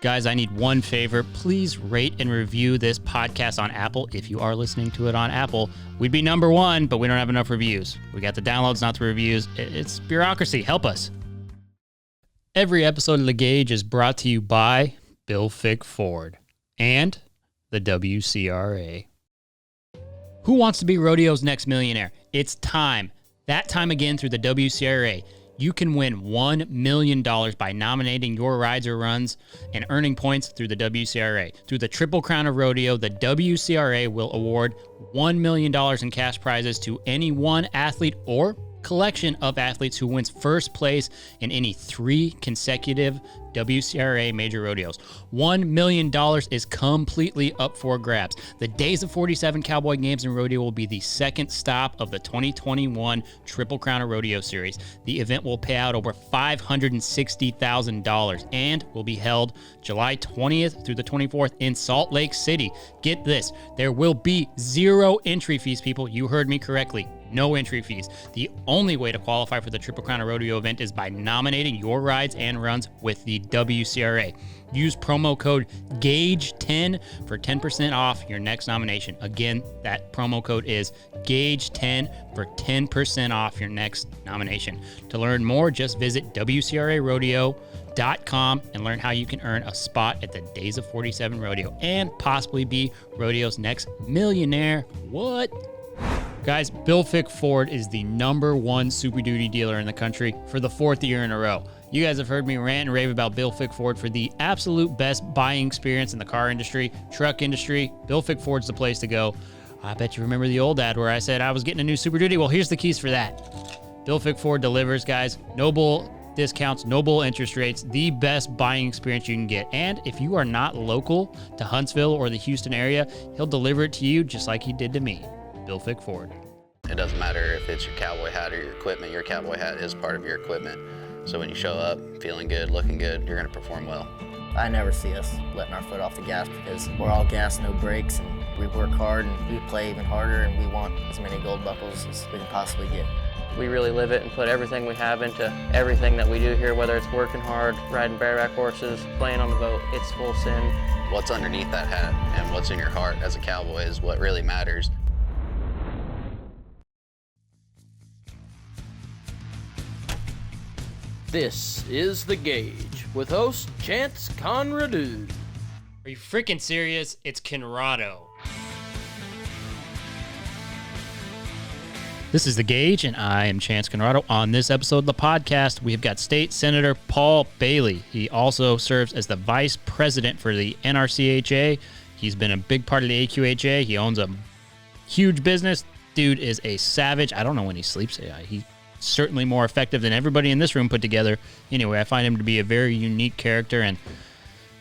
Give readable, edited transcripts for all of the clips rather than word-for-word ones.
Guys, I need one favor. Please rate and review this podcast on Apple. If you are listening to it on Apple, we'd be number one, but we don't have enough reviews. We got the downloads, not the reviews. It's bureaucracy. Help us. Every episode of The Gauge is brought to you by Bill Fick Ford and the WCRA. Who wants to be rodeo's next millionaire? It's time. That time again through the WCRA. You can win $1 million by nominating your rides or runs and earning points through the WCRA. Through the Triple Crown of Rodeo, the WCRA will award $1 million in cash prizes to any one athlete or collection of athletes who wins first place in any 3 consecutive WCRA major rodeos. $1 million is completely up for grabs. The Days of 47 Cowboy Games and Rodeo will be the second stop of the 2021 Triple Crown of Rodeo Series. The event will pay out over $560,000 and will be held July 20th through the 24th in Salt Lake City. Get this, there will be 0 entry fees, people. You heard me correctly. No entry fees. The only way to qualify for the Triple Crown of Rodeo event is by nominating your rides and runs with the WCRA. Use promo code GAUGE10 for 10% off your next nomination. Again, that promo code is GAUGE10 for 10% off your next nomination. To learn more, just visit WCRArodeo.com and learn how you can earn a spot at the Days of 47 Rodeo and possibly be rodeo's next millionaire. What? Guys, Bill Fick Ford is the #1 Super Duty dealer in the country for the 4th year in a row. You guys have heard me rant and rave about Bill Fick Ford for the absolute best buying experience in the car industry, truck industry. Bill Fick Ford's the place to go. I bet you remember the old ad where I said I was getting a new Super Duty. Well, here's the keys for that. Bill Fick Ford delivers, guys. No bull discounts, no bull interest rates, the best buying experience you can get. And if you are not local to Huntsville or the Houston area, he'll deliver it to you just like he did to me. Bill Fick Ford. It doesn't matter if it's your cowboy hat or your equipment. Your cowboy hat is part of your equipment. So when you show up feeling good, looking good, you're going to perform well. I never see us letting our foot off the gas because we're all gas, no brakes, and we work hard and we play even harder, and we want as many gold buckles as we can possibly get. We really live it and put everything we have into everything that we do here, whether it's working hard, riding bareback horses, playing on the boat. It's full send. What's underneath that hat and what's in your heart as a cowboy is what really matters. This is The Gauge with host Chance Conradu. Are you freaking serious? It's Conrado. This is The Gauge, and I am Chance Conrado. On this episode of the podcast, we've got State Senator Paul Bailey. He also serves as the Vice President for the NRCHA. He's been a big part of the AQHA. He owns a huge business. Dude is a savage. I don't know when he sleeps. He's certainly more effective than everybody in this room put together. Anyway, I find him to be a very unique character, and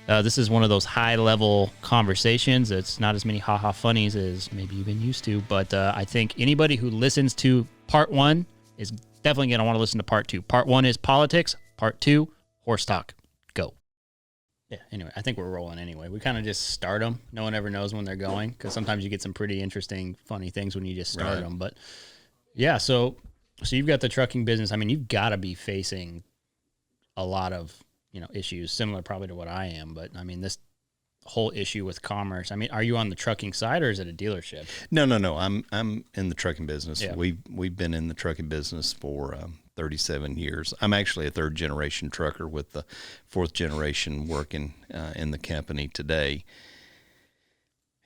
this is one of those high-level conversations. It's not as many ha-ha funnies as maybe you've been used to, but I think anybody who listens to part 1 is definitely going to want to listen to part 2. Part 1 is politics. Part 2, horse talk. Go. Yeah, anyway, I think we're rolling anyway. We kind of just start them. No one ever knows when they're going, because sometimes you get some pretty interesting, funny things when you just start them. But, yeah, so you've got the trucking business. I mean, you've got to be facing a lot of, issues similar probably to what I am. But I mean, this whole issue with commerce. I mean, are you on the trucking side or is it a dealership? No. I'm in the trucking business. Yeah. We've been in the trucking business for 37 years. I'm actually a 3rd generation trucker with the 4th generation working in the company today.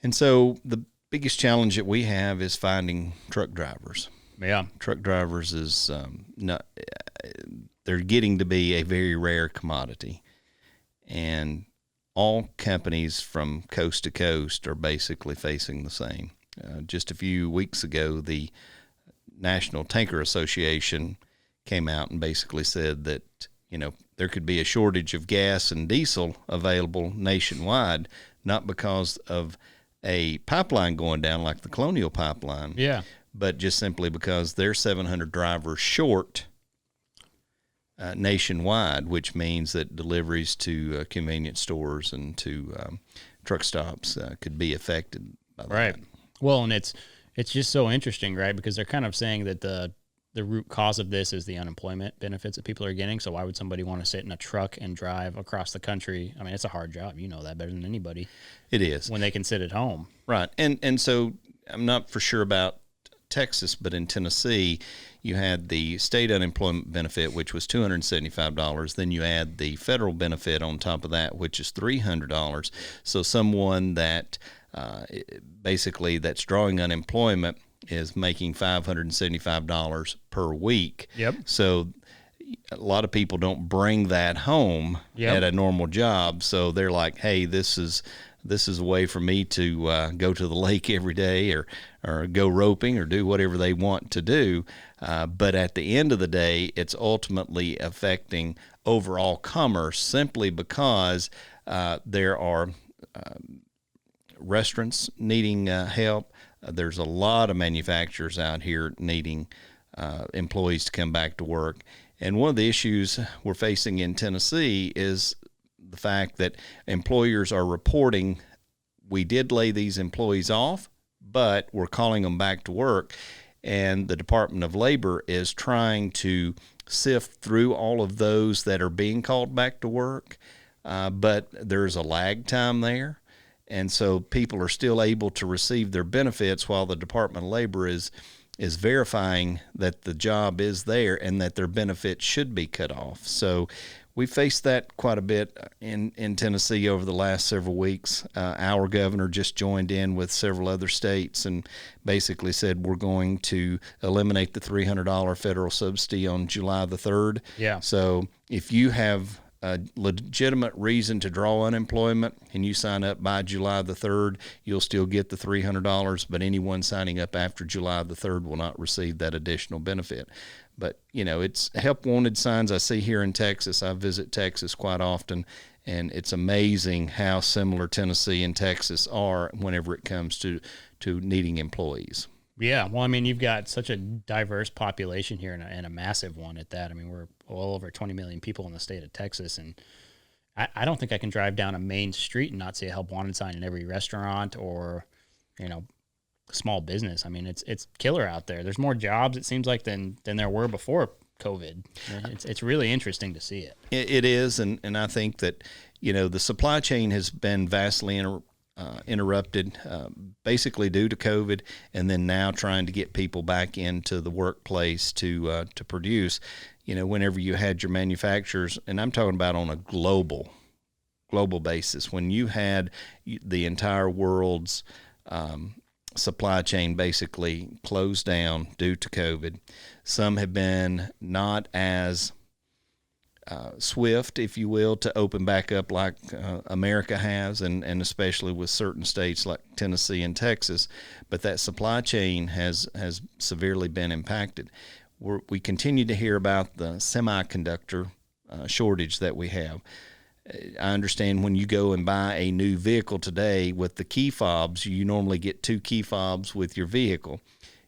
And so the biggest challenge that we have is finding truck drivers. Yeah. Truck drivers is they're getting to be a very rare commodity. And all companies from coast to coast are basically facing the same. Just a few weeks ago, the National Tanker Association came out and basically said that, there could be a shortage of gas and diesel available nationwide, not because of a pipeline going down like the Colonial Pipeline. Yeah. But just simply because they're 700 drivers short nationwide, which means that deliveries to convenience stores and to truck stops could be affected by that. Right. Well, and it's just so interesting, right? Because they're kind of saying that the the root cause of this is the unemployment benefits that people are getting. So why would somebody want to sit in a truck and drive across the country? I mean, it's a hard job. You know that better than anybody. It is. When they can sit at home. Right. And so I'm not for sure about Texas, but in Tennessee, you had the state unemployment benefit, which was $275. Then you add the federal benefit on top of that, which is $300. So someone that basically that's drawing unemployment is making $575 per week. Yep. So a lot of people don't bring that home at a normal job. So they're like, hey, this is a way for me to go to the lake every day or go roping or do whatever they want to do. But at the end of the day, it's ultimately affecting overall commerce simply because there are restaurants needing help. There's a lot of manufacturers out here needing employees to come back to work. And one of the issues we're facing in Tennessee is the fact that employers are reporting we did lay these employees off, but we're calling them back to work. And the Department of Labor is trying to sift through all of those that are being called back to work, but there's a lag time there. And so people are still able to receive their benefits while the Department of Labor is verifying that the job is there and that their benefits should be cut off. So we faced that quite a bit in Tennessee over the last several weeks. Our governor just joined in with several other states and basically said we're going to eliminate the $300 federal subsidy on July the 3rd. Yeah. So if you have a legitimate reason to draw unemployment and you sign up by July the 3rd, you'll still get the $300, but anyone signing up after July the 3rd will not receive that additional benefit. But, you know, it's help wanted signs I see here in Texas. I visit Texas quite often, and it's amazing how similar Tennessee and Texas are whenever it comes to needing employees. Yeah, well, I mean, you've got such a diverse population here and a massive one at that. I mean, we're well over 20 million people in the state of Texas, and I don't think I can drive down a main street and not see a help wanted sign in every restaurant or, you know, small business. I mean, it's killer out there. There's more jobs, it seems like, than there were before COVID. It's really interesting to see it. It is, and I think that, you know, the supply chain has been vastly interrupted, basically due to COVID, and then now trying to get people back into the workplace to produce. You know, whenever you had your manufacturers, and I'm talking about on a global basis, when you had the entire world's supply chain basically closed down due to COVID. Some have been not as swift, if you will, to open back up like America has, and especially with certain states like Tennessee and Texas. But that supply chain has severely been impacted. We continue to hear about the semiconductor shortage that we have. I understand when you go and buy a new vehicle today with the key fobs, you normally get 2 key fobs with your vehicle.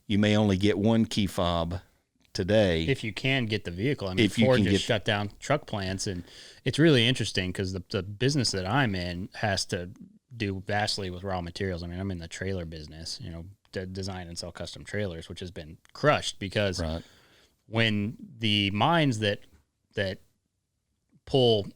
You may only get 1 key fob today. If you can get the vehicle. I mean, Ford just shut down truck plants, and it's really interesting because the business that I'm in has to do vastly with raw materials. I mean, I'm in the trailer business, you know, to design and sell custom trailers, which has been crushed because when the mines that pull,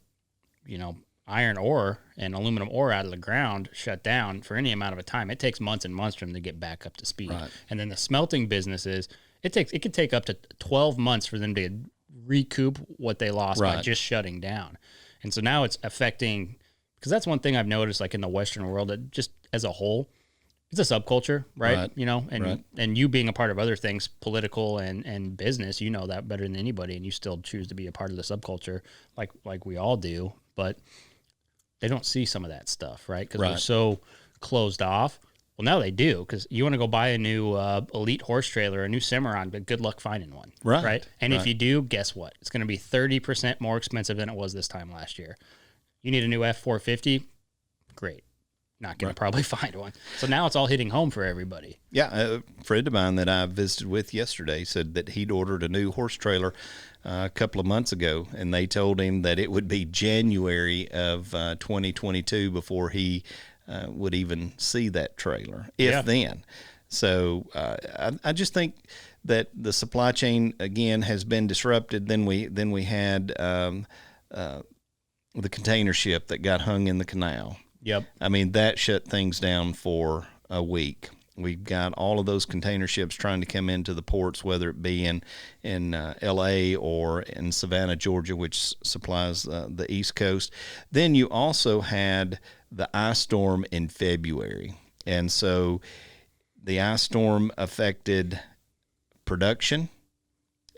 you know, iron ore and aluminum ore out of the ground shut down for any amount of a time, it takes months and months for them to get back up to speed. Right. And then the smelting businesses, it could take up to 12 months for them to recoup what they lost by just shutting down. And so now it's affecting, because that's one thing I've noticed, like in the Western world, that just as a whole, it's a subculture, right? You know, and you being a part of other things, political and business, you know that better than anybody, and you still choose to be a part of the subculture like we all do. But they don't see some of that stuff, right? Because we're so closed off. Well, now they do, because you want to go buy a new Elite horse trailer, a new Cimarron, but good luck finding one, right? And if you do, guess what? It's going to be 30% more expensive than it was this time last year. You need a new F450? Great. Not going to probably find one. So now it's all hitting home for everybody. Yeah, a friend of mine that I visited with yesterday said that he'd ordered a new horse trailer a couple of months ago, and they told him that it would be January of 2022 before he would even see that trailer, if then. So I just think that the supply chain again has been disrupted. Then we had the container ship that got hung in the canal. Yep. I mean, that shut things down for a week. We've got all of those container ships trying to come into the ports, whether it be in L.A. or in Savannah, Georgia, which supplies the East Coast. Then you also had the ice storm in February. And so the ice storm affected production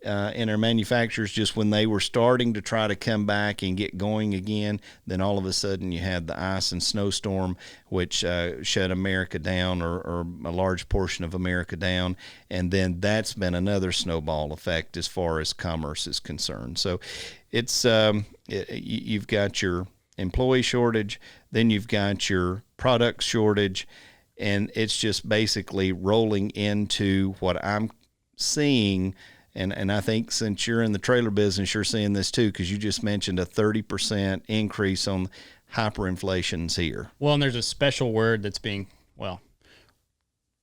in our manufacturers just when they were starting to try to come back and get going again. Then all of a sudden you had the ice and snowstorm, which shut America down, or a large portion of America down. And then that's been another snowball effect as far as commerce is concerned. So it's you've got your employee shortage, then you've got your product shortage, and it's just basically rolling into what I'm seeing. And I think since you're in the trailer business, you're seeing this too, because you just mentioned a 30% increase on hyperinflations here. Well, and there's a special word that's being,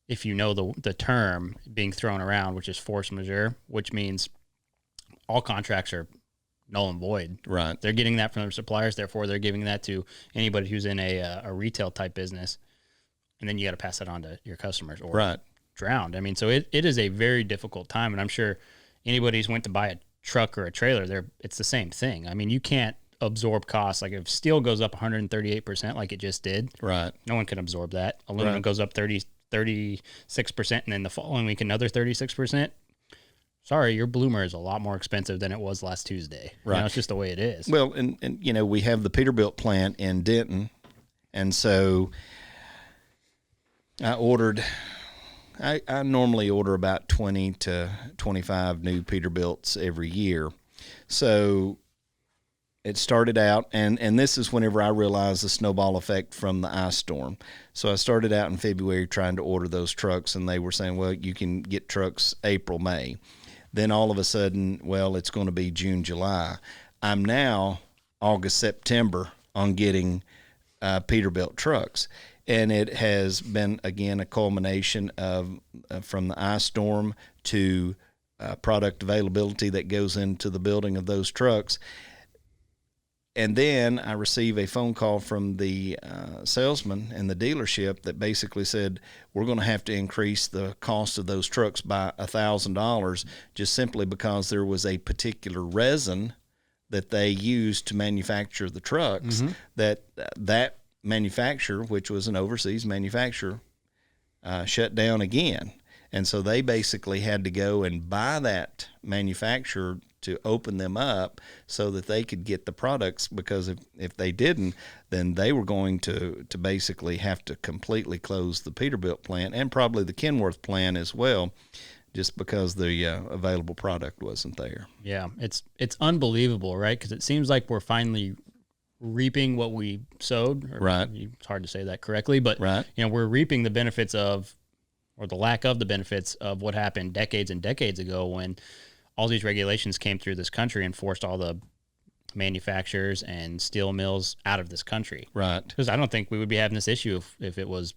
if you know the term being thrown around, which is force majeure, which means all contracts are null and void. Right. They're getting that from their suppliers. Therefore, they're giving that to anybody who's in a retail type business. And then you got to pass that on to your customers or right. drowned. I mean, so it is a very difficult time. And I'm sure anybody who's went to buy a truck or a trailer, it's the same thing. I mean, you can't absorb costs. Like if steel goes up 138% like it just did, right? No one can absorb that. Aluminum goes up 36%, and then the following week another 36%. Sorry, your bloomer is a lot more expensive than it was last Tuesday. Right. It's just the way it is. Well, and we have the Peterbilt plant in Denton, and so I normally order about 20 to 25 new Peterbilts every year. So it started out, and this is whenever I realized the snowball effect from the ice storm. So I started out in February trying to order those trucks, and they were saying, well, you can get trucks April, May. Then all of a sudden, well, it's going to be June, July. I'm now August, September on getting Peterbilt trucks. And it has been, again, a culmination of from the ice storm to product availability that goes into the building of those trucks. And then I receive a phone call from the salesman in the dealership that basically said, we're going to have to increase the cost of those trucks by $1,000 just simply because there was a particular resin that they used to manufacture the trucks, that manufacturer, which was an overseas manufacturer, shut down again. And so they basically had to go and buy that manufacturer to open them up so that they could get the products, because if they didn't, then they were going to basically have to completely close the Peterbilt plant and probably the Kenworth plant as well, just because the available product wasn't there. Yeah, it's unbelievable, right? Because it seems like we're finally reaping what we sowed. Right. It's hard to say that correctly, but right. We're reaping the benefits of, or the lack of the benefits of, what happened decades and decades ago when all these regulations came through this country and forced all the manufacturers and steel mills out of this country. Right. Because I don't think we would be having this issue if it was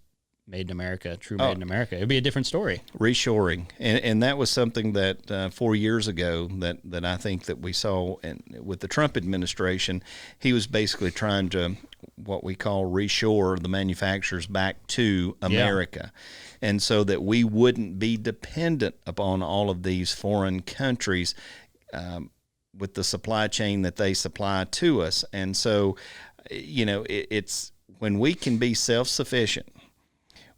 made in America, made in America. It would be a different story. Reshoring. And that was something that 4 years ago that I think that we saw with the Trump administration. He was basically trying to, what we call, reshore the manufacturers back to America. Yeah. And so that we wouldn't be dependent upon all of these foreign countries with the supply chain that they supply to us. And so, it's when we can be self-sufficient.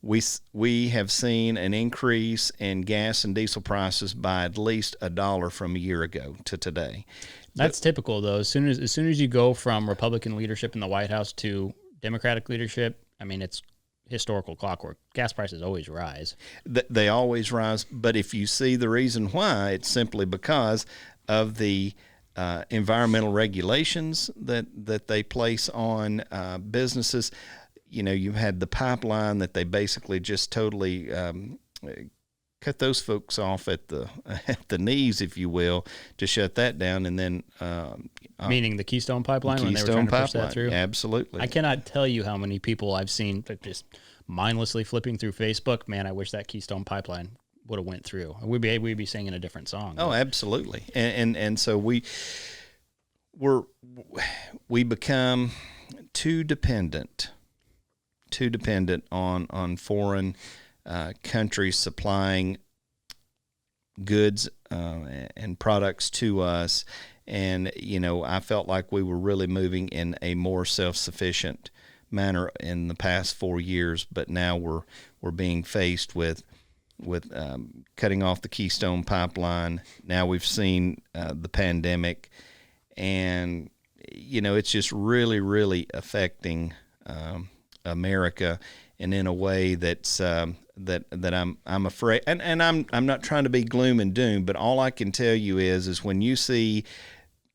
We have seen an increase in gas and diesel prices by at least $1 from a year ago to today. That's typical, though. As soon as you go from Republican leadership in the White House to Democratic leadership, I mean, it's historical clockwork. Gas prices always rise. They always rise, but if you see the reason why, it's simply because of the environmental regulations that they place on businesses. You had the pipeline that they basically just totally cut those folks off at the knees, if you will, to shut that down, and then meaning the Keystone Pipeline when they were trying to push that through. Absolutely. I cannot tell you how many people I've seen that just mindlessly flipping through Facebook. Man, I wish that Keystone Pipeline would have went through. We'd be singing a different song. Oh, absolutely. And so we become too dependent on foreign countries supplying goods and products to us. And, I felt like we were really moving in a more self-sufficient manner in the past 4 years, but now we're being faced with cutting off the Keystone Pipeline. Now we've seen the pandemic, and it's just really, really affecting America, and in a way that's that I'm afraid. And I'm not trying to be gloom and doom, but all I can tell you is when you see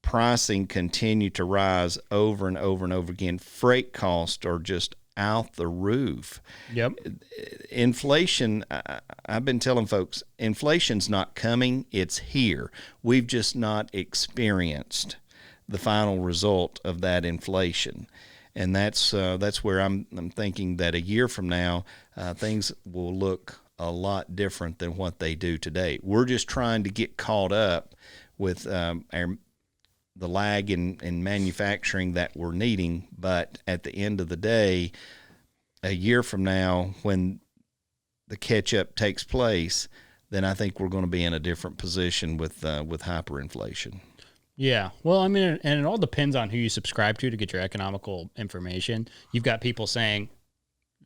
pricing continue to rise over and over and over again, freight costs are just out the roof. Yep. Inflation, I've been telling folks, inflation's not coming, it's here. We've just not experienced the final result of that inflation. And that's where I'm thinking that a year from now, things will look a lot different than what they do today. We're just trying to get caught up with the lag in manufacturing that we're needing. But at the end of the day, a year from now, when the catch-up takes place, then I think we're going to be in a different position with hyperinflation. Yeah. Well, I mean, and it all depends on who you subscribe to get your economical information. You've got people saying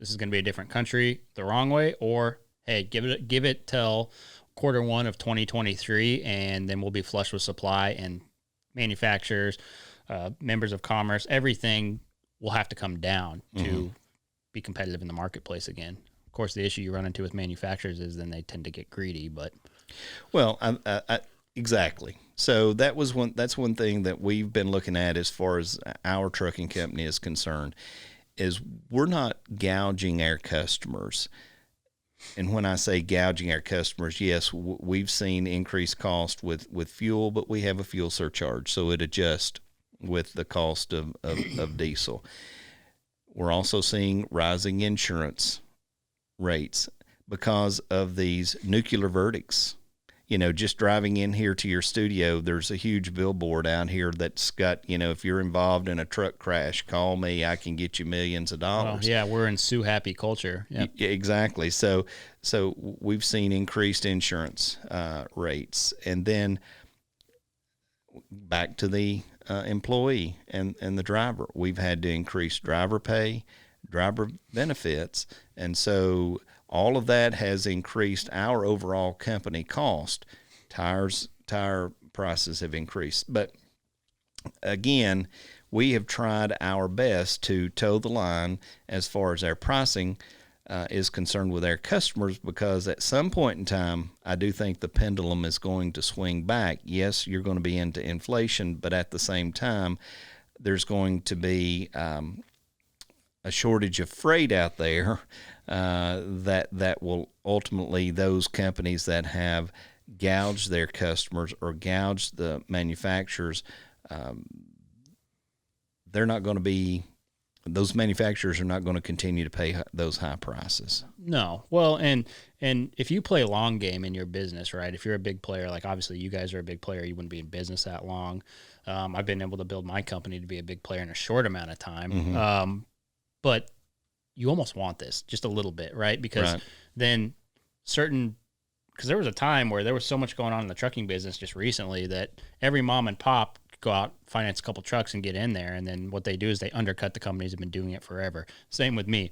this is going to be a different country the wrong way, or, hey, give it till Q1 of 2023, and then we'll be flush with supply, and manufacturers, members of commerce, everything will have to come down to be competitive in the marketplace again. Of course, the issue you run into with manufacturers is then they tend to get greedy, but. Well, exactly. So that's one thing that we've been looking at as far as our trucking company is concerned, is we're not gouging our customers. And when I say gouging our customers, yes, we've seen increased cost with fuel, but we have a fuel surcharge, so it adjusts with the cost of diesel. We're also seeing rising insurance rates because of these nuclear verdicts. Just driving in here to your studio, there's a huge billboard out here that's got, if you're involved in a truck crash, call me. I can get you millions of dollars. Oh, yeah, we're in sue happy culture. Yep. Yeah, exactly. So we've seen increased insurance rates, and then back to the employee and the driver. We've had to increase driver pay, driver benefits, and so all of that has increased our overall company cost. Tire prices have increased. But again, we have tried our best to toe the line as far as our pricing is concerned with our customers, because at some point in time, I do think the pendulum is going to swing back. Yes, you're going to be into inflation, but at the same time, there's going to be a shortage of freight out there that will ultimately, those companies that have gouged their customers or gouged the manufacturers, those manufacturers are not going to continue to pay those high prices. No. Well, and if you play long game in your business, right, if you're a big player, like obviously you guys are a big player, you wouldn't be in business that long. I've been able to build my company to be a big player in a short amount of time. Mm-hmm. But you almost want this just a little bit, right? Because then because there was a time where there was so much going on in the trucking business just recently that every mom and pop could go out, finance a couple trucks and get in there. And then what they do is they undercut the companies that have been doing it forever. Same with me,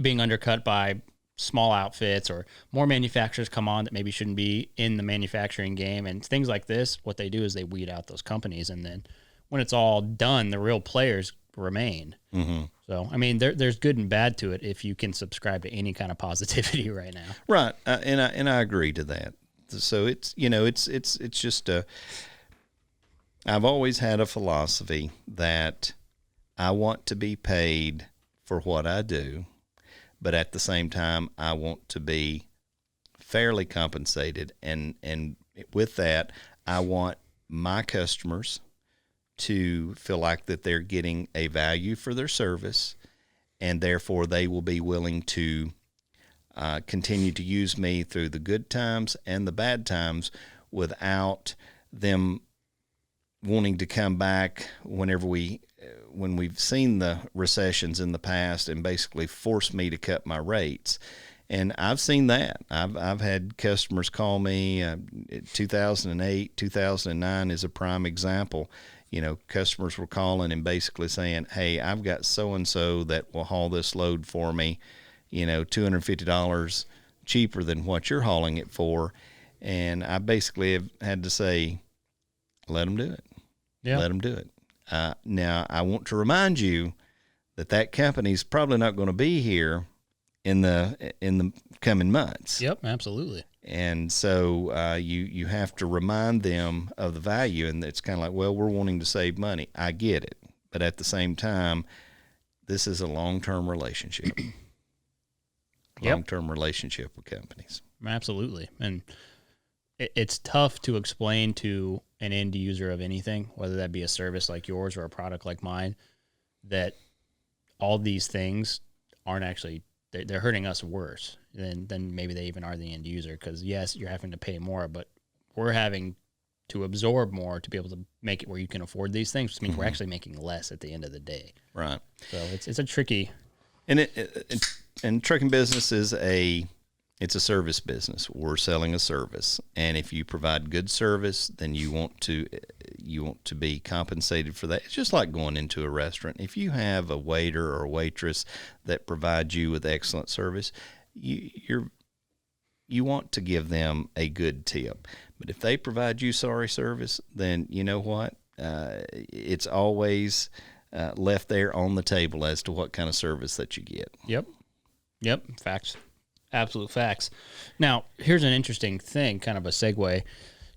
being undercut by small outfits, or more manufacturers come on that maybe shouldn't be in the manufacturing game, and things like this. What they do is they weed out those companies. And then when it's all done, the real players remain. Mm-hmm. So, I mean, there's good and bad to it if you can subscribe to any kind of positivity right now. Right. And I agree to that. So it's just I've always had a philosophy that I want to be paid for what I do, but at the same time, I want to be fairly compensated, and with that, I want my customers to feel like that they're getting a value for their service, and therefore they will be willing to continue to use me through the good times and the bad times without them wanting to come back when we've seen the recessions in the past and basically force me to cut my rates. And I've seen that. I've had customers call me. 2008, 2009 is a prime example. Customers were calling and basically saying, "Hey, I've got so-and-so that will haul this load for me, $250 cheaper than what you're hauling it for." And I basically have had to say, let them do it. Yeah. Let them do it. Now, I want to remind you that company's probably not going to be here in the coming months. Yep, absolutely. And so you have to remind them of the value, and it's kind of like, well, we're wanting to save money. I get it. But at the same time, this is a long-term relationship. Long-term relationship with companies. Absolutely. And it's tough to explain to an end user of anything, whether that be a service like yours or a product like mine, that all these things aren't actually, they're hurting us worse than maybe they even are the end user. Because yes, you're having to pay more, but we're having to absorb more to be able to make it where you can afford these things, which means we're actually making less at the end of the day. Right. So it's a tricky. And trucking business is it's a service business. We're selling a service, and if you provide good service, then you want to be compensated for that. It's just like going into a restaurant. If you have a waiter or a waitress that provides you with excellent service, you want to give them a good tip. But if they provide you sorry service, then you know what? It's always left there on the table as to what kind of service that you get. Yep. Facts. Absolute facts. Now, here's an interesting thing, kind of a segue.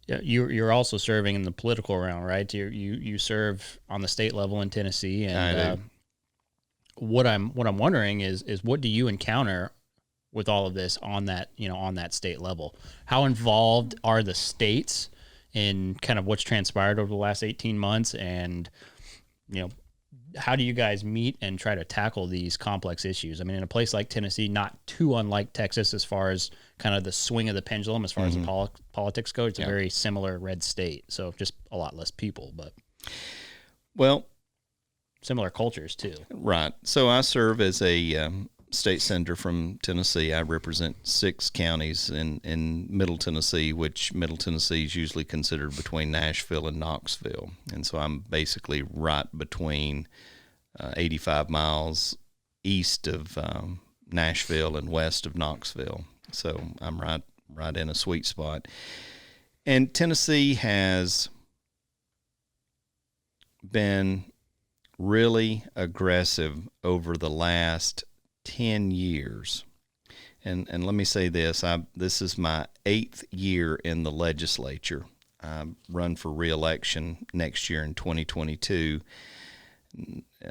You're also serving in the political realm, right? You serve on the state level in Tennessee, and I do. What I'm wondering is what do you encounter with all of this on that state level? How involved are the states in kind of what's transpired over the last 18 months, and how do you guys meet and try to tackle these complex issues? I mean, in a place like Tennessee, not too unlike Texas as far as kind of the swing of the pendulum as far as the politics go. It's a very similar red state, so just a lot less people, but similar cultures too. Right. So I serve as a state senator from Tennessee. I represent 6 counties in Middle Tennessee, which Middle Tennessee is usually considered between Nashville and Knoxville. And so I'm basically right between 85 miles east of Nashville and west of Knoxville. So I'm right in a sweet spot. And Tennessee has been really aggressive over the last 10 years. And let me say this, this is my 8th year in the legislature. I run for re-election next year in 2022.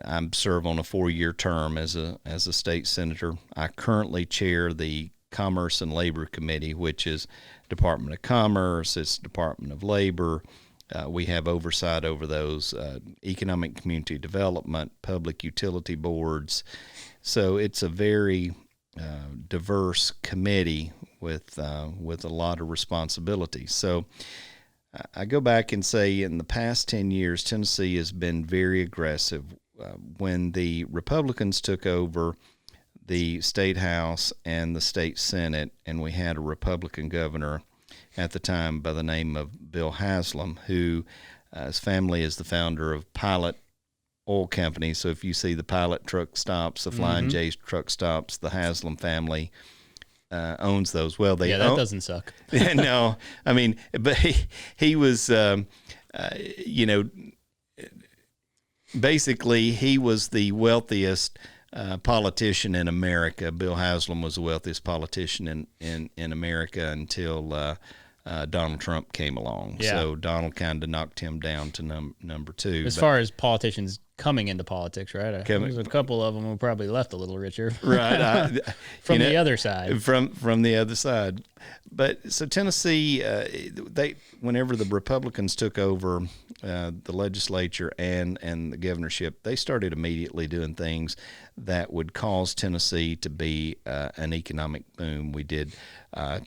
I serve on a 4-year term as a state senator. I currently chair the Commerce and Labor Committee, which is Department of Commerce, it's Department of Labor. We have oversight over those, economic community development, public utility boards. So it's a very diverse committee with a lot of responsibility. So I go back and say in the past 10 years, Tennessee has been very aggressive. When the Republicans took over the state house and the state senate, and we had a Republican governor at the time by the name of Bill Haslam, who his family is the founder of Pilot Oil Company. So if you see the Pilot truck stops, the Flying J truck stops, the Haslam family owns those. Well, that doesn't suck. No, I mean, but he was, basically he was the wealthiest politician in America. Bill Haslam was the wealthiest politician in America until Donald Trump came along. Yeah. So Donald kind of knocked him down to number 2. As far as politicians coming into politics, right? There's a couple of them who probably left a little richer, right? From the other side. From the other side. But so Tennessee, whenever the Republicans took over the legislature and the governorship, they started immediately doing things that would cause Tennessee to be an economic boom. We did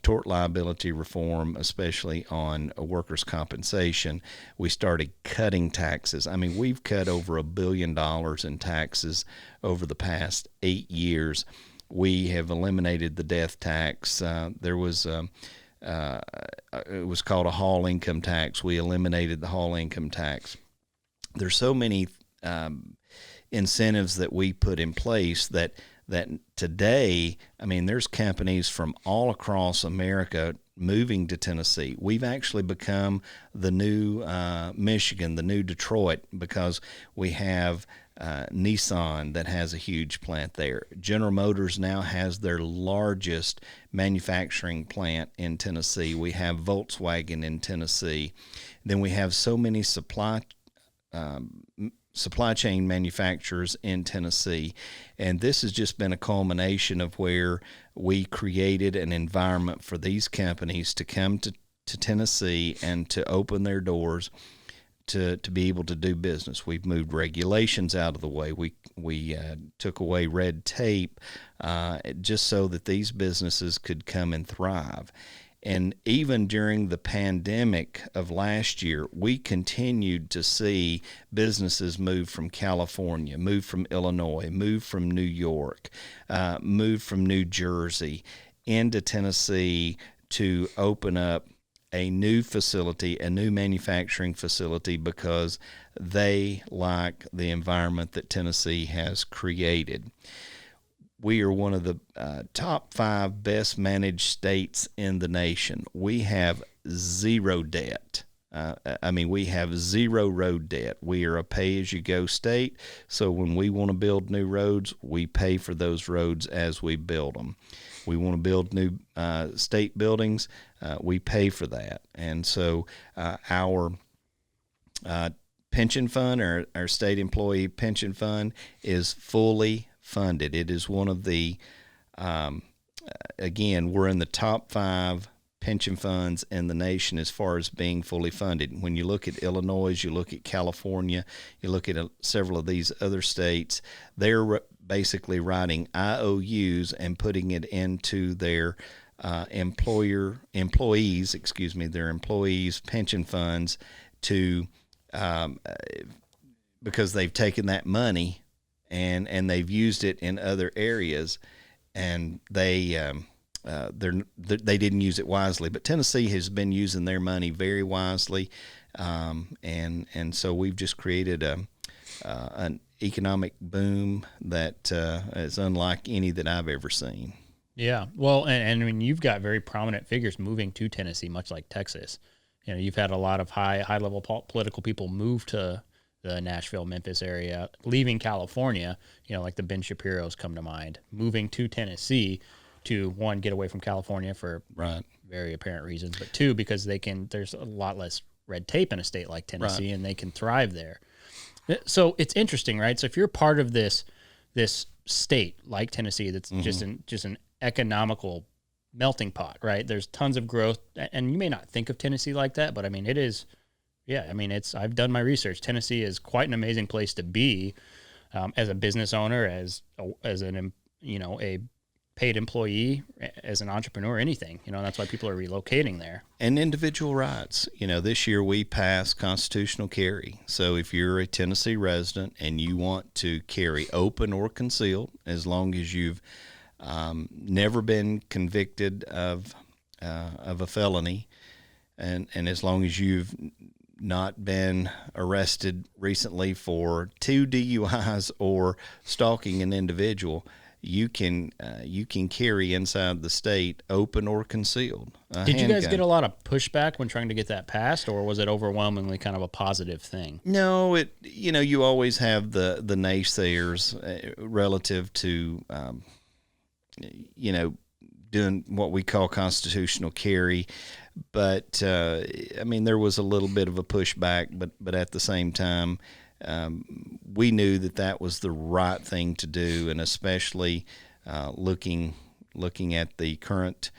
tort liability reform, especially on workers' compensation. We started cutting taxes. I mean, we've cut over $1 billion in taxes over the past 8 years. We have eliminated the death tax. There was it was called a hall income tax. We eliminated the hall income tax. There's so many incentives that we put in place that today, I mean, there's companies from all across America moving to Tennessee. We've actually become the new Michigan, the new Detroit, because we have Nissan that has a huge plant there. General Motors now has their largest manufacturing plant in Tennessee. We have Volkswagen in Tennessee. Then we have so many supply chain manufacturers in Tennessee. And this has just been a culmination of where we created an environment for these companies to come to Tennessee and to open their doors to be able to do business. We've moved regulations out of the way. We took away red tape just so that these businesses could come and thrive. And even during the pandemic of last year, we continued to see businesses move from California, move from Illinois, move from New York, move from New Jersey into Tennessee to open up a new facility, a new manufacturing facility, because they like the environment that Tennessee has created. We are one of the top 5 best managed states in the nation. We have zero debt. We have zero road debt. We are a pay-as-you-go state, so when we want to build new roads, we pay for those roads as we build them. We want to build new state buildings, we pay for that. And so our pension fund, our state employee pension fund, is fully funded. It is one of the, again, we're in the top 5 pension funds in the nation as far as being fully funded. When you look at Illinois, you look at California, you look at several of these other states, they're basically writing IOUs and putting it into their employees' pension funds to because they've taken that money and they've used it in other areas, and they didn't use it wisely. But Tennessee has been using their money very wisely, and so we've just created an economic boom that is unlike any that I've ever seen. Yeah, well, and I mean, you've got very prominent figures moving to Tennessee, much like Texas. You know, you've had a lot of high level political people move to the Nashville, Memphis area, leaving California. You know, like the Ben Shapiro's come to mind, moving to Tennessee to, one, get away from California for very apparent reasons, but 2, because there's a lot less red tape in a state like Tennessee, and they can thrive there. So it's interesting, right? So if you're part of this state like Tennessee, that's just an economical melting pot, right? There's tons of growth, and you may not think of Tennessee like that, but I mean, it is. Yeah, I mean, I've done my research. Tennessee is quite an amazing place to be as a business owner, as a paid employee, as an entrepreneur, anything. You know, that's why people are relocating there. And individual rights. You know, this year we passed constitutional carry. So if you're a Tennessee resident and you want to carry open or concealed, as long as you've never been convicted of a felony, and as long as you've not been arrested recently for 2 DUIs or stalking an individual, you can carry inside the state, open or concealed. Did you guys get a lot of pushback when trying to get that passed, or was it overwhelmingly kind of a positive thing? No, you always have the naysayers relative to doing what we call constitutional carry. But I mean, there was a little bit of a pushback, but at the same time, we knew that was the right thing to do, and especially looking at the current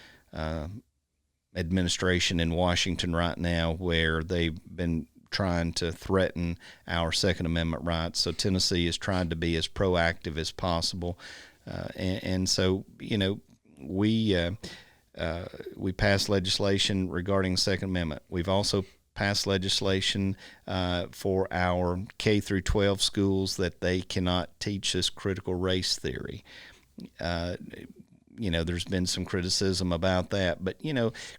administration in Washington right now, where they've been trying to threaten our Second Amendment rights. So Tennessee is trying to be as proactive as possible, and so we passed legislation regarding the Second Amendment. We've also passed legislation for our K through 12 schools that they cannot teach us critical race theory. There's been some criticism about that, but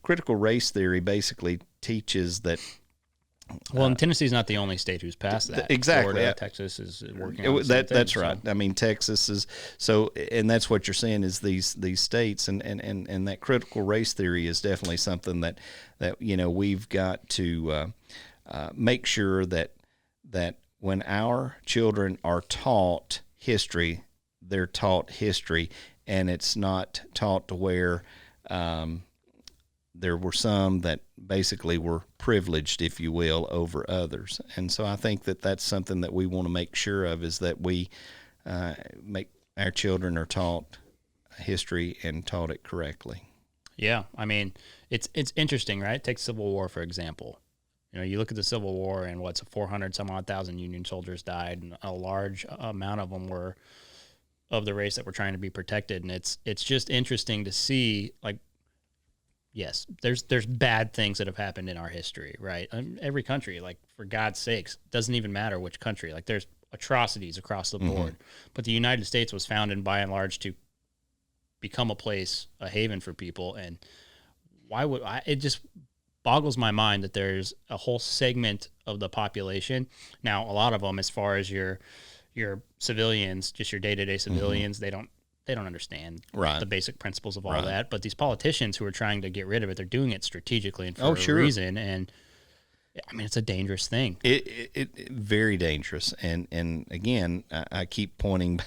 critical race theory basically teaches that. Well, and Tennessee's not the only state who's passed that. Exactly. Florida, Texas is working on the same thing, that's right. I mean, Texas is so, and that's what you're saying is these states, and that critical race theory is definitely something that we've got to make sure that when our children are taught history, they're taught history, and it's not taught to where there were some that basically were privileged, if you will, over others. And so I think that's something that we want to make sure of, is that we make our children are taught history and taught it correctly. Yeah, I mean, it's interesting, right? Take Civil War, for example. You look at the Civil War, and 400 some odd thousand Union soldiers died, and a large amount of them were of the race that were trying to be protected. And it's just interesting to see, like, yes, there's bad things that have happened in our history, right? Every country, like, for God's sakes, doesn't even matter which country. Like, there's atrocities across the board. But the United States was founded by and large to become a haven for people. And it just boggles my mind that there's a whole segment of the population. Now, a lot of them, as far as your civilians, just your day-to-day civilians, they don't understand the basic principles of all that. But these politicians who are trying to get rid of it, they're doing it strategically and for a reason. And I mean, it's a dangerous thing. It very dangerous. And again, I keep pointing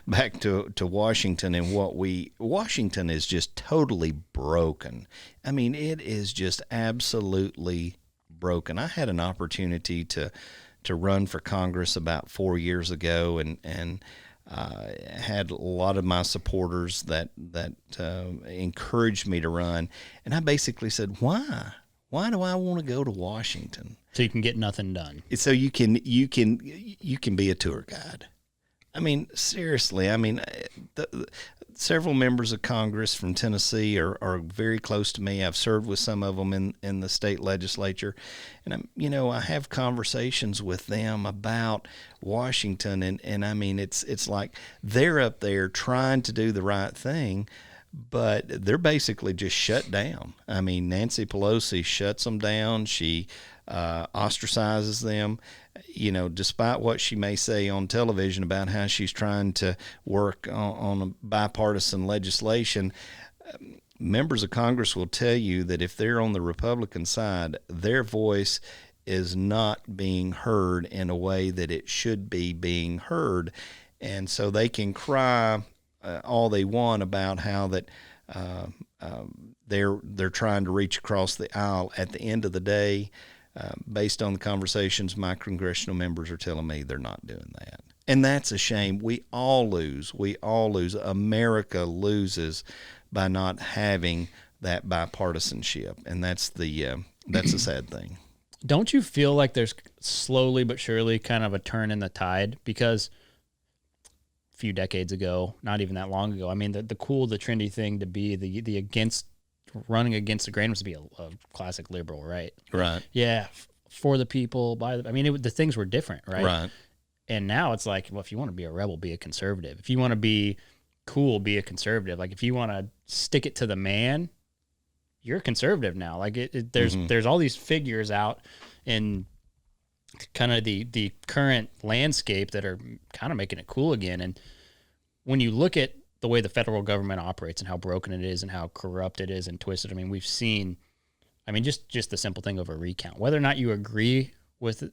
back to Washington and Washington is just totally broken. I mean, it is just absolutely broken. I had an opportunity to run for Congress about 4 years ago, and had a lot of my supporters that encouraged me to run, and I basically said, "Why? Why do I want to go to Washington?" So you can get nothing done. So you can be a tour guide. I mean, seriously. I mean, several members of Congress from Tennessee are very close to me. I've served with some of them in the state legislature, and I have conversations with them about Washington, and I mean, it's like they're up there trying to do the right thing, but they're basically just shut down. I mean, Nancy Pelosi shuts them down. She ostracizes them. Despite what she may say on television about how she's trying to work on a bipartisan legislation, members of Congress will tell you that if they're on the Republican side, their voice is not being heard in a way that it should be being heard. And so they can cry all they want about how that they're trying to reach across the aisle. At the end of the day, based on the conversations my congressional members are telling me, they're not doing that. And that's a shame. We all lose. America loses by not having that bipartisanship. And that's the sad thing. Don't you feel like there's slowly but surely kind of a turn in the tide? Because a few decades ago, not even that long ago, I mean, the cool, the trendy thing to be, the running against the grain was to be a classic liberal, right? Right. Yeah, for the people, the things were different, right? Right. And now it's like, well, if you want to be a rebel, be a conservative. If you want to be cool, be a conservative. Like, if you want to stick it to the man, you're a conservative now. Like, there's all these figures out in kind of the current landscape that are kind of making it cool again. And when you look at the way the federal government operates and how broken it is and how corrupt it is and twisted, I mean, we've seen, just the simple thing of a recount, whether or not you agree with,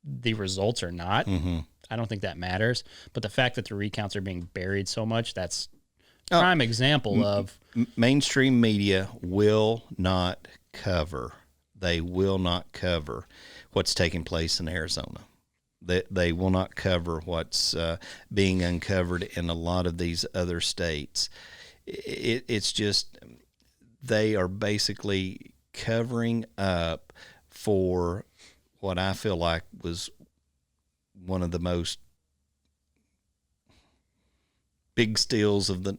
the results or not, I don't think that matters. But the fact that the recounts are being buried so much, that's a prime example of mainstream media will not cover. They will not cover what's taking place in Arizona. They will not cover what's being uncovered in a lot of these other states. It's just they are basically covering up for what I feel like was one of the most big steals of our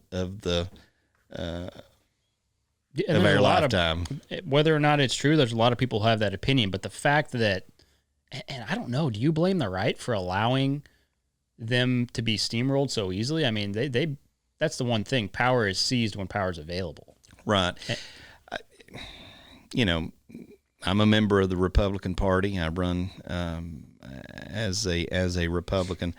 lifetime. Whether or not it's true, there's a lot of people who have that opinion, but the fact that, and I don't know, do you blame the right for allowing them to be steamrolled so easily? I mean, they that's the one thing. Power is seized when power is available. Right. I'm a member of the Republican Party. I run as a Republican.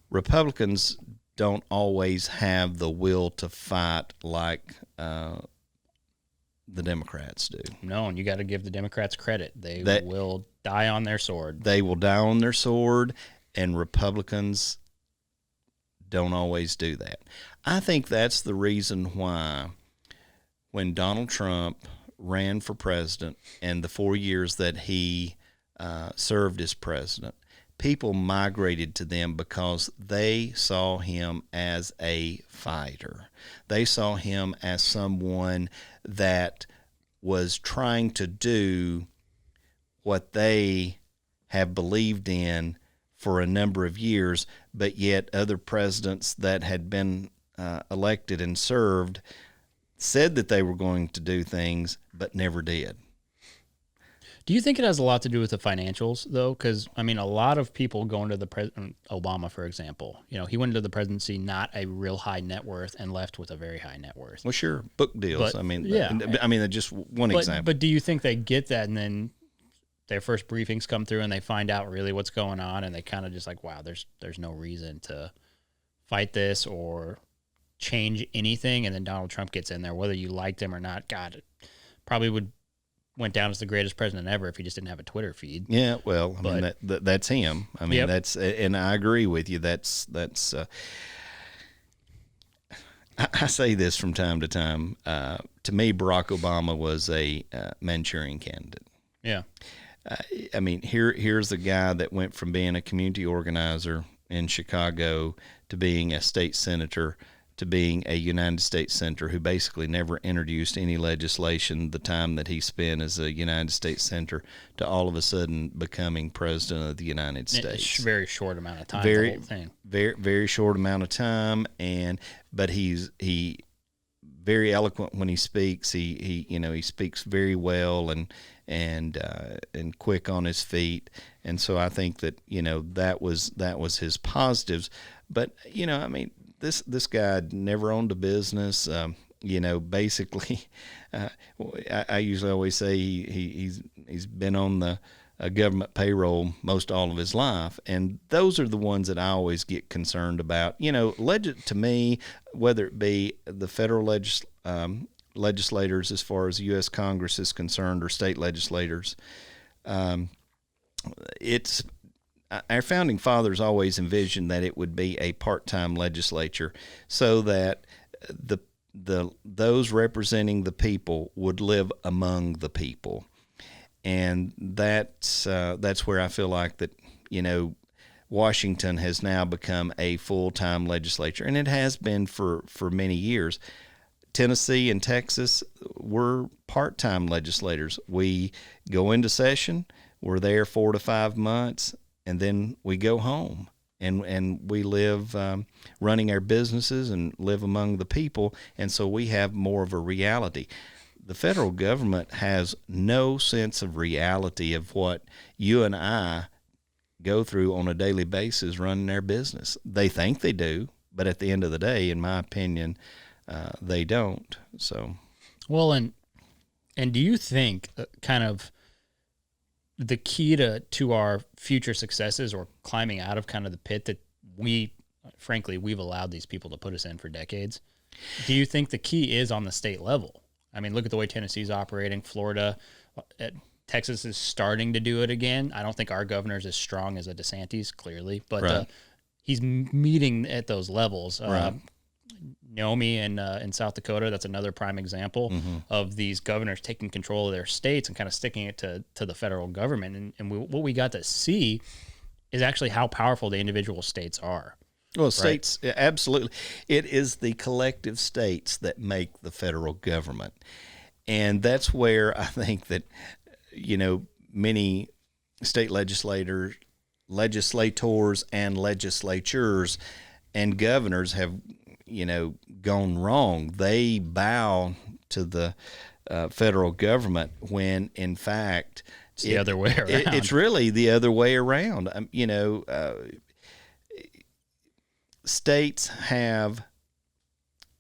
Republicans don't always have the will to fight like the Democrats do. No, and you got to give the Democrats credit. They will die on their sword. They will die on their sword, and Republicans don't always do that. I think that's the reason why when Donald Trump ran for president and the 4 years that he served as president, people migrated to them because they saw him as a fighter. They saw him as someone that was trying to do what they have believed in for a number of years, but yet other presidents that had been elected and served said that they were going to do things, but never did. Do you think it has a lot to do with the financials, though? Because, I mean, a lot of people go into the president, Obama, for example, he went into the presidency not a real high net worth and left with a very high net worth. Well, sure, book deals. But, just one example. But do you think they get that and then their first briefings come through and they find out really what's going on and they kind of just like, wow, there's no reason to fight this or change anything, and then Donald Trump gets in there, whether you liked him or not? God, it probably went down as the greatest president ever if he just didn't have a Twitter feed. Yeah, well, I mean, that's him. I mean, that's, and I agree with you. That's I say this from time to time. To me, Barack Obama was a Manchurian candidate. Yeah. I mean, here's a guy that went from being a community organizer in Chicago to being a state senator to being a United States senator who basically never introduced any legislation the time that he spent as a United States senator to all of a sudden becoming president of the United States. Very short amount of time. Very, the whole thing. Very short amount of time, but he very eloquent when he speaks. He speaks very well and quick on his feet, and so I think that that was his positives. But I mean, this guy never owned a business. Basically, I usually always say he's been on the government payroll most all of his life, and those are the ones that I always get concerned about. To me, whether it be the federal legislators as far as the U.S. Congress is concerned or state legislators, our founding fathers always envisioned that it would be a part-time legislature so that those representing the people would live among the people. And that's where I feel like that, Washington has now become a full-time legislature, and it has been for many years. Tennessee and Texas were part-time legislators. We go into session, we're there 4 to 5 months, and then we go home and we live running our businesses and live among the people, and so we have more of a reality. The federal government has no sense of reality of what you and I go through on a daily basis running our business. They think they do, but at the end of the day, in my opinion, they don't. So, well, and do you think kind of the key to our future successes or climbing out of kind of the pit that we've allowed these people to put us in for decades? Do you think the key is on the state level? I mean, look at the way Tennessee's operating, Florida, Texas is starting to do it again. I don't think our governor's as strong as a DeSantis, clearly, but right. He's meeting at those levels. Right. Naomi in South Dakota, that's another prime example of these governors taking control of their states and kind of sticking it to the federal government. And what we got to see is actually how powerful the individual states are. Well, states, absolutely. It is the collective states that make the federal government. And that's where I think that, many state legislators and legislatures and governors have, gone wrong. They bow to the federal government when, in fact, it's the other way around. It's really the other way around. States have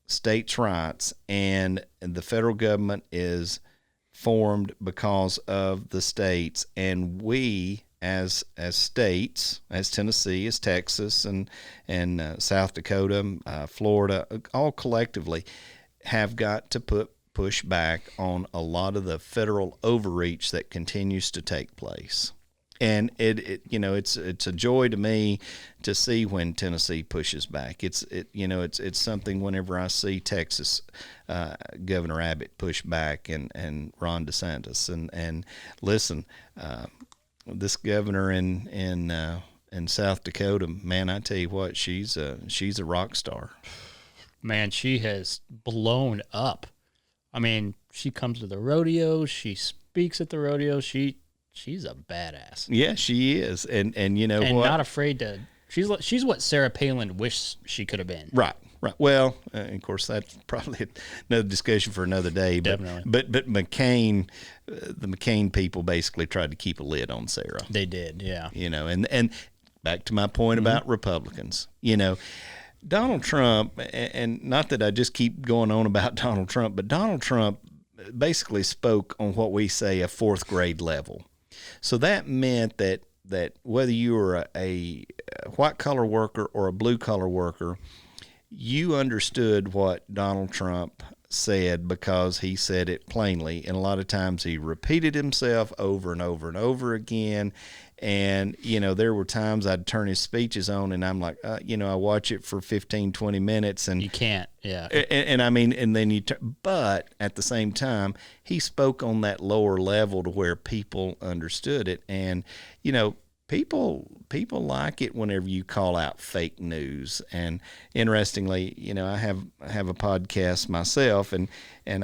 states' rights, and the federal government is formed because of the states. And we, as states, as Tennessee, as Texas, and South Dakota, Florida, all collectively, have got to push back on a lot of the federal overreach that continues to take place. And it's a joy to me to see when Tennessee pushes back. It's something whenever I see Texas Governor Abbott push back and Ron DeSantis and listen, this governor in South Dakota, man, I tell you what, she's a rock star. Man, she has blown up. I mean, she comes to the rodeo, she speaks at the rodeo, She's a badass. Yeah, she is, and what? Not afraid to. She's what Sarah Palin wished she could have been. Right. Well, of course, that's probably another discussion for another day. Definitely. But McCain, the McCain people basically tried to keep a lid on Sarah. They did, yeah. And back to my point about Republicans. Donald Trump, and not that I just keep going on about Donald Trump, but Donald Trump basically spoke on what we say a fourth grade level. So that meant that whether you were a white-collar worker or a blue-collar worker, you understood what Donald Trump said because he said it plainly. And a lot of times he repeated himself over and over and over again. And, there were times I'd turn his speeches on and I'm like, I watch it for 15, 20 minutes. And you can't, yeah. And then but at the same time, he spoke on that lower level to where people understood it. And, people like it whenever you call out fake news. And interestingly, I have a podcast myself, and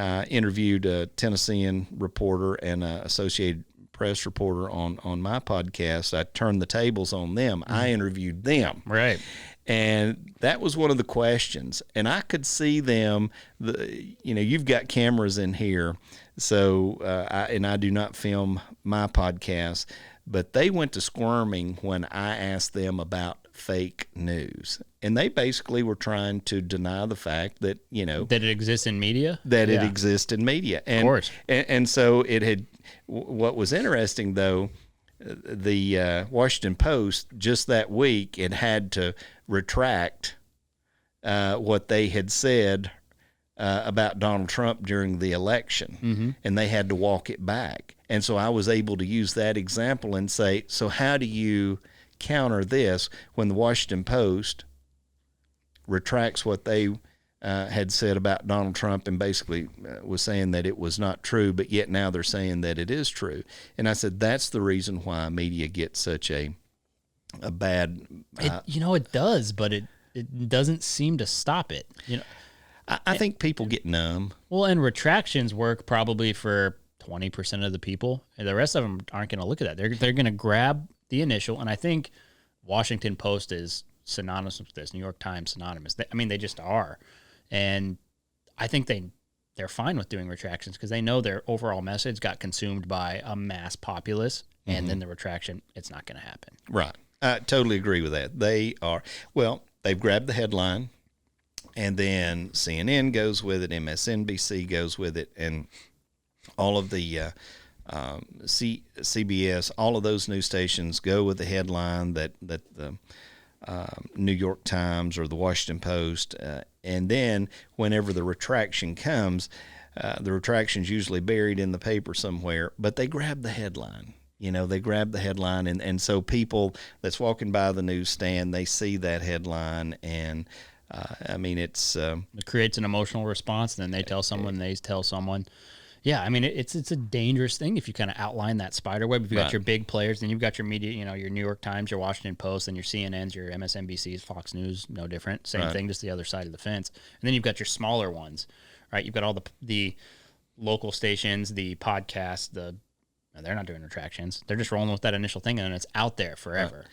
I interviewed a Tennessean reporter and an Associated Press reporter on my podcast. I turned the tables on them. I interviewed them. Right. And that was one of the questions. And I could see them, you've got cameras in here, so I do not film my podcast, but they went to squirming when I asked them about fake news. And they basically were trying to deny the fact that, that it exists in media? That it exists in media. And, of course. And so it had, what was interesting though, the Washington Post just that week, it had to retract what they had said about Donald Trump during the election, and they had to walk it back. And so I was able to use that example and say, so how do you counter this when the Washington Post retracts what they had said about Donald Trump and basically was saying that it was not true, but yet now they're saying that it is true. And I said, that's the reason why media gets such a bad... it does, but it doesn't seem to stop it. I think people get numb. Well, and retractions work probably for 20% of the people, and the rest of them aren't going to look at that. They're going to grab the initial, and I think Washington Post is synonymous with this. New York Times synonymous. They just are. And I think they're fine with doing retractions because they know their overall message got consumed by a mass populace, and then the retraction, it's not going to happen. Right. I totally agree with that. They've grabbed the headline, and then CNN goes with it, MSNBC goes with it, and all of the CBS, all of those news stations go with the headline that the New York Times or the Washington Post, and then whenever the retraction comes, the retraction's usually buried in the paper somewhere, but they grab the headline. They grab the headline, and so people that's walking by the newsstand, they see that headline, and it creates an emotional response, and then they tell someone, Yeah, I mean, it's a dangerous thing if you kind of outline that spider web. If you've got your big players, then you've got your media, your New York Times, your Washington Post, and your CNNs, your MSNBCs, Fox News, no different. Same thing, just the other side of the fence. And then you've got your smaller ones, right? You've got all the local stations, the podcasts, they're not doing retractions. They're just rolling with that initial thing, and it's out there forever.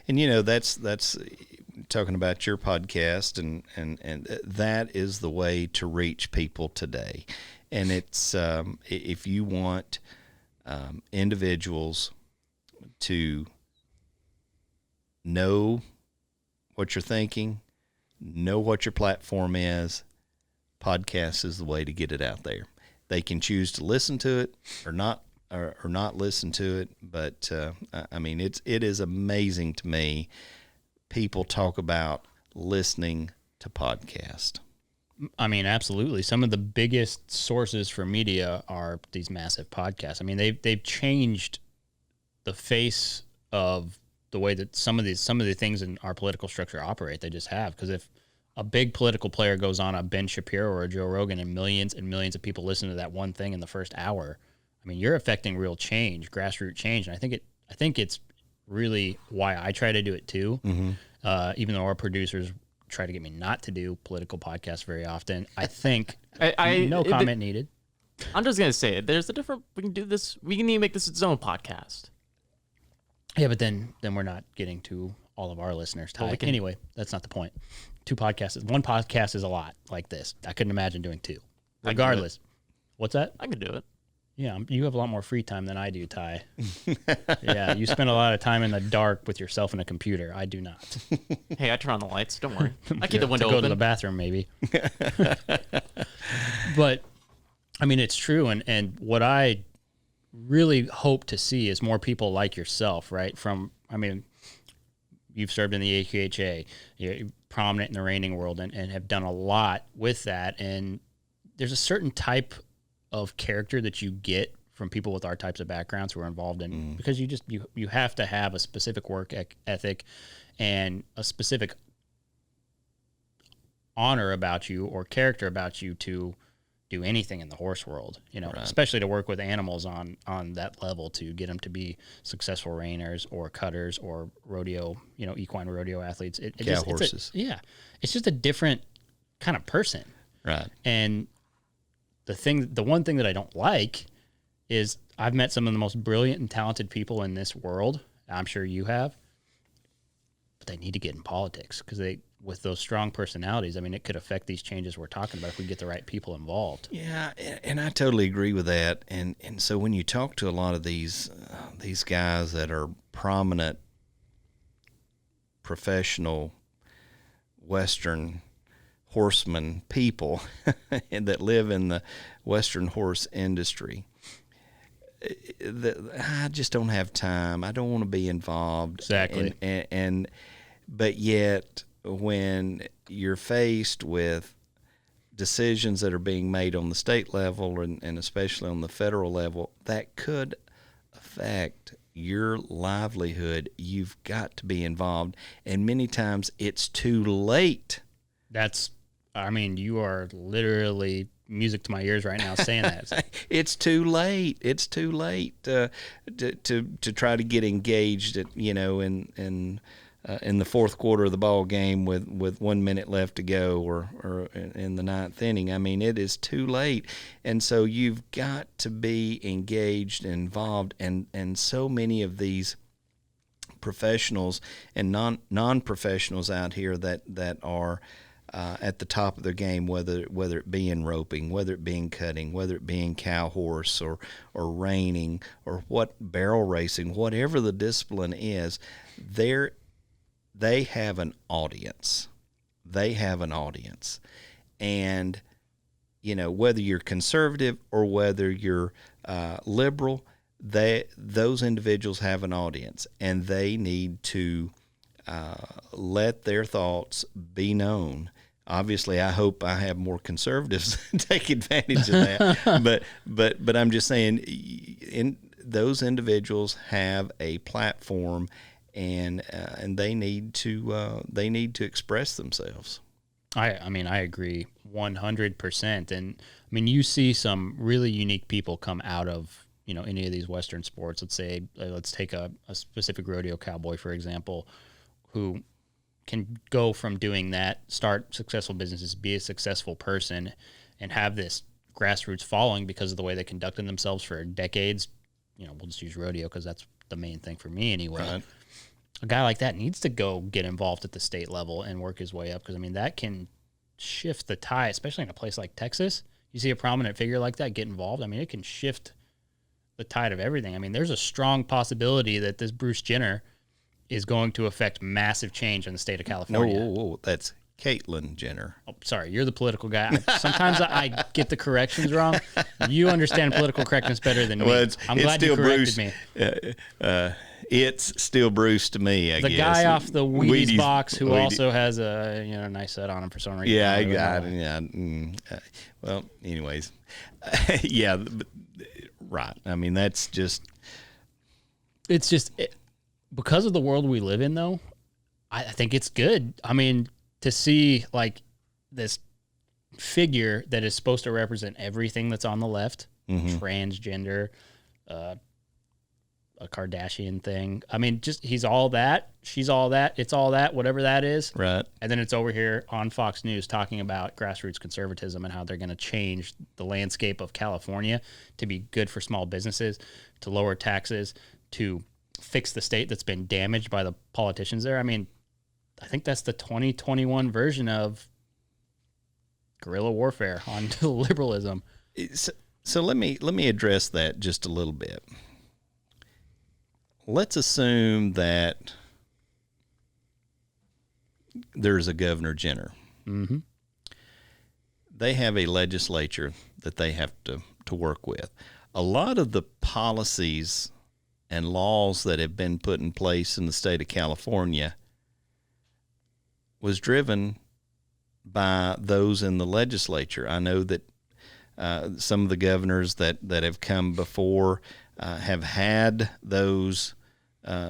Right. And that's talking about your podcast, and that is the way to reach people today. And it's if you want individuals to know what you're thinking, know what your platform is, podcast is the way to get it out there. They can choose to listen to it or not listen to it, but I mean, it is amazing to me. People talk about listening to podcasts. I mean, absolutely. Some of the biggest sources for media are these massive podcasts. I mean, they've changed the face of the way that some of the things in our political structure operate. They just have, because if a big political player goes on a Ben Shapiro or a Joe Rogan and millions of people listen to that one thing in the first hour, I mean, you're affecting real change, grassroots change. And I think it's really why I try to do it too. Mm-hmm. Even though our producers try to get me not to do political podcasts very often, I think no comment needed. I'm just gonna say it. There's a different. We can do this. We can even make this its own podcast. Yeah, but then we're not getting to all of our listeners. Well, anyway, that's not the point. One podcast is a lot like this. I couldn't imagine doing two. Regardless. What's that? I could do it. Yeah, you have a lot more free time than I do, Ty. Yeah, you spend a lot of time in the dark with yourself and a computer. I do not. Hey, I turn on the lights. Don't worry. I keep the window to go open. to the bathroom, maybe. But, I mean, it's true. And what I really hope to see is more people like yourself, right? You've served in the NRCHA. You're prominent in the reining world and have done a lot with that. And there's a certain type of character that you get from people with our types of backgrounds who are involved in, because you have to have a specific work ethic and a specific honor about you or character about you to do anything in the horse world, especially to work with animals on that level, to get them to be successful reiners or cutters or rodeo, equine rodeo athletes. Horses. It's just a different kind of person. Right. And the one thing that I don't like is I've met some of the most brilliant and talented people in this world. I'm sure you have, but they need to get in politics because with those strong personalities, I mean, it could affect these changes we're talking about if we get the right people involved. Yeah, and I totally agree with that. And so when you talk to a lot of these guys that are prominent, professional, Western horsemen people and that live in the Western horse industry, I just don't have time. I don't want to be involved. Exactly. But yet, when you're faced with decisions that are being made on the state level and especially on the federal level that could affect your livelihood, you've got to be involved. And many times it's too late. You are literally music to my ears right now saying that. It's too late. It's too late to try to get engaged in the fourth quarter of the ball game with 1 minute left to go or in the ninth inning. I mean, it is too late. And so you've got to be engaged and involved. And so many of these professionals and non-professionals out here that are at the top of their game, whether it be in roping, whether it be in cutting, whether it be in cow horse or reining or barrel racing, whatever the discipline is, they have an audience. They have an audience. And, whether you're conservative or whether you're liberal, those individuals have an audience, and they need to let their thoughts be known. Obviously, I hope I have more conservatives take advantage of that. but I'm just saying, those individuals have a platform, and they need to express themselves. I mean, I agree 100%. And I mean, you see some really unique people come out of, any of these Western sports. Let's say, let's take a specific rodeo cowboy, for example, who can go from doing that, start successful businesses, be a successful person, and have this grassroots following because of the way they conducted themselves for decades. We'll just use rodeo because that's the main thing for me anyway. Right. A guy like that needs to go get involved at the state level and work his way up because, I mean, that can shift the tide, especially in a place like Texas. You see a prominent figure like that get involved, I mean, it can shift the tide of everything. I mean, there's a strong possibility that this Bruce Jenner is going to affect massive change in the state of California. No, that's Caitlyn Jenner. Oh, sorry, you're the political guy. Sometimes I get the corrections wrong. You understand political correctness better than me. Well, I'm glad you corrected me. It's still Bruce to me, I guess. The guy off the Wheaties box who also has a nice set on him for some reason. Yeah, well, anyways, yeah, right. I mean, that's just. It's just because of the world we live in, though. I think it's good. I mean, to see like this figure that is supposed to represent everything that's on the left, transgender, a Kardashian thing. I mean, just he's all that, she's all that, it's all that, whatever that is. Right. And then it's over here on Fox News talking about grassroots conservatism and how they're going to change the landscape of California to be good for small businesses, to lower taxes, to fix the state that's been damaged by the politicians there. I mean, I think that's the 2021 version of guerrilla warfare on liberalism. So let me address that just a little bit. Let's assume that there's a Governor Jenner. Mm-hmm. They have a legislature that they have to work with. A lot of the policies and laws that have been put in place in the state of California was driven by those in the legislature. I know that some of the governors that have come before have had those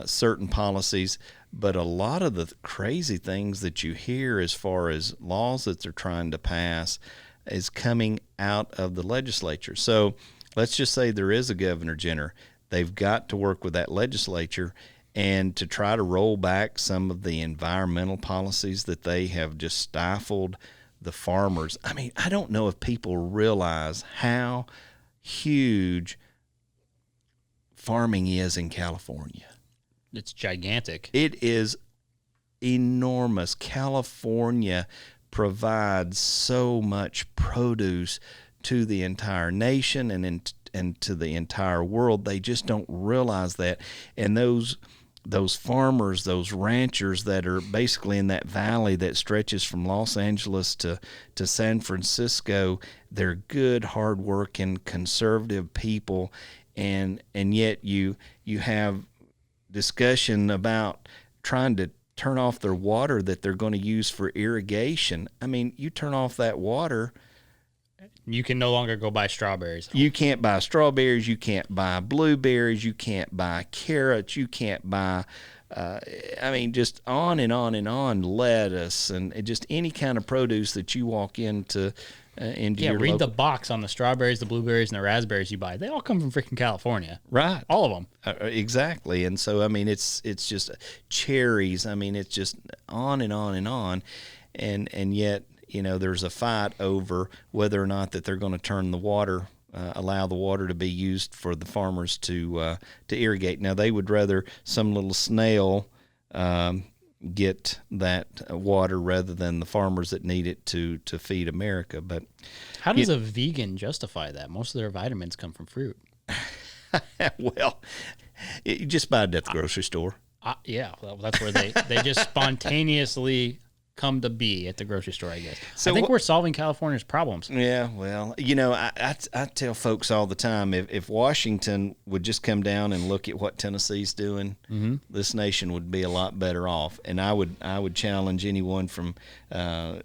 certain policies, but a lot of the crazy things that you hear as far as laws that they're trying to pass is coming out of the legislature. So let's just say there is a Governor Jenner. They've got to work with that legislature and to try to roll back some of the environmental policies that they have just stifled the farmers. I mean, I don't know if people realize how huge farming is in California. It's gigantic. It is enormous. California provides so much produce to the entire nation and to the entire world. They just don't realize that. And those farmers, those ranchers that are basically in that valley that stretches from Los Angeles to San Francisco, they're good, hardworking, conservative people, and yet you have discussion about trying to turn off their water that they're going to use for irrigation. I mean, you turn off that water, you can no longer go buy strawberries. You can't buy strawberries. You can't buy blueberries. You can't buy carrots. You can't buy, just on and on and on, lettuce and just any kind of produce that you walk into your read local. The box on the strawberries, the blueberries, and the raspberries you buy. They all come from freaking California. Right. All of them. Exactly. And so, I mean, it's just cherries. I mean, it's just on and on and on. And yet, there's a fight over whether or not that they're going to turn the water, allow the water to be used for the farmers to irrigate. Now, they would rather some little snail get that water rather than the farmers that need it to feed America. But how does a vegan justify that? Most of their vitamins come from fruit. Well, you just buy it at the grocery store. Yeah, well, that's where they just spontaneously come to be at the grocery store, I guess. So I think we're solving California's problems. Yeah, well, I tell folks all the time, if Washington would just come down and look at what Tennessee's doing, this nation would be a lot better off. And I would challenge anyone from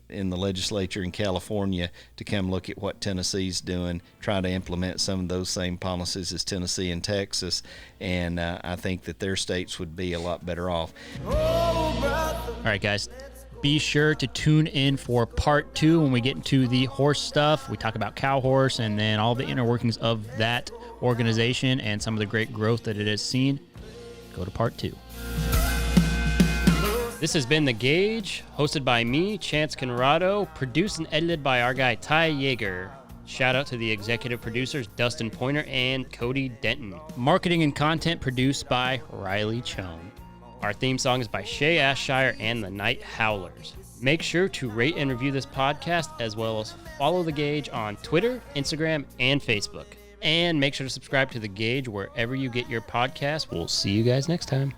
in the legislature in California to come look at what Tennessee's doing, try to implement some of those same policies as Tennessee and Texas, and I think that their states would be a lot better off. All right, guys. Be sure to tune in for part 2 when we get into the horse stuff. We talk about Cow Horse and then all the inner workings of that organization and some of the great growth that it has seen. Go to part 2. This has been The Gauge, hosted by me, Chance Conrado, produced and edited by our guy Ty Yeager. Shout out to the executive producers Dustin Pointer and Cody Denton. Marketing and content produced by Riley Chone. Our theme song is by Shay Ashshire and the Night Howlers. Make sure to rate and review this podcast as well as follow The Gauge on Twitter, Instagram, and Facebook. And make sure to subscribe to The Gauge wherever you get your podcasts. We'll see you guys next time.